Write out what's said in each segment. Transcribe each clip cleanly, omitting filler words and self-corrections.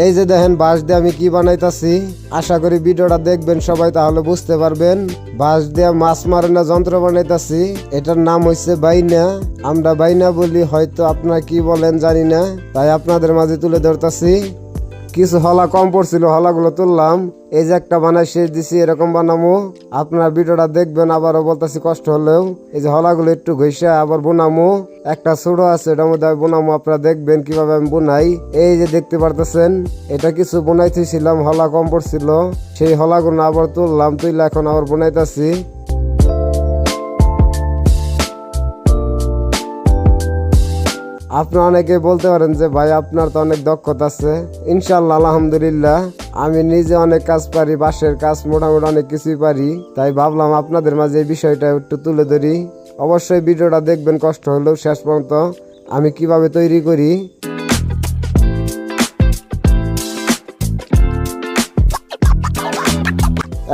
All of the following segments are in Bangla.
এই যে দেখেন বাঁশ দিয়ে আমি কি বানাইতাছি, আশা করি ভিডিওটা দেখবেন সবাই, তাহলে বুঝতে পারবেন। বাঁশ দিয়ে মাছ মারানো যন্ত্র বানাইতাছি, এটার নাম হচ্ছে বাইনা। আমরা বাইনা বলি, হয়তো আপনারা কি বলেন জানি না, তাই আপনাদের মাঝে তুলে ধরতাছি। কিছু হলা কম পড়ছিল, হলাগুলো তুললাম। এই যে একটা বানাই শেষ দিছি, এরকম বানামো। আপনারা ভিডিওটা দেখবেন, আবারও বলতেছি কষ্ট হলেও। এই যে হলাগুলো একটু ঘষে আবার বোনামো। একটা ছোট আছে, এটার মধ্যে আমি বোনামো, আপনারা দেখবেন কিভাবে আমি বোনাই। এই যে দেখতে পারতেছেন, এটা কিছু বোনাইতেছিলাম, হলা কম পড়ছিল, সেই হলাগুলো আবার তুললাম, তুইলে এখন আবার বোনাইতেছি। আপনারা অনেকে বলতে পারেন যে ভাই আপনার তো অনেক দক্ষতা আছে। ইনশাল্লাহ আলহামদুলিল্লাহ, আমি নিজে অনেক কাজ পারি, বাঁশের কাজ মোটামুটি অনেক কিছুই পারি। তাই ভাবলাম আপনাদের মাঝে এই বিষয়টা একটু তুলে ধরি। অবশ্যই ভিডিওটা দেখবেন কষ্ট হলেও শেষ পর্যন্ত, আমি কিভাবে তৈরি করি।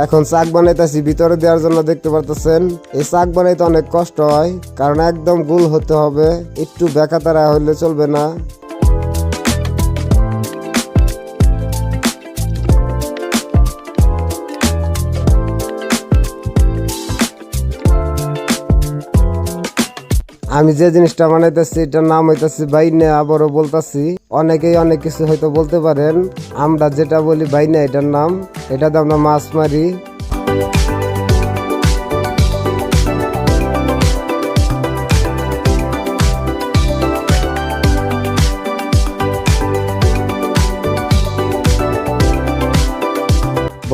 এখন চাক বানাইতেছি ভিতরে দেওয়ার জন্য, দেখতে পারতেছেন। এই চাক বানাইতে অনেক কষ্ট হয়, কারণ একদম গোল হতে হবে, একটু বেকাতারা হইলে চলবে না। আমি যে জিনিসটা বানাইতেছি এটার নাম হইতেছে বাইনা। আবারও বলতেছি, অনেকেই অনেক কিছু হয়তো বলতে পারেন, আমরা যেটা বলি বাইনা এটার নাম। এটাতে আমরা মাছ মারি।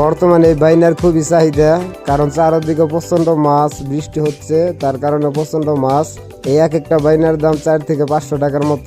বর্তমানে এই বাইনার খুবই চাহিদা, কারণ চারদিকে প্রচন্ড মাছ, বৃষ্টি হচ্ছে তার কারণে প্রচন্ড মাছ। এই এক একটা বাইনার দাম 4 থেকে 500 টাকার মতো।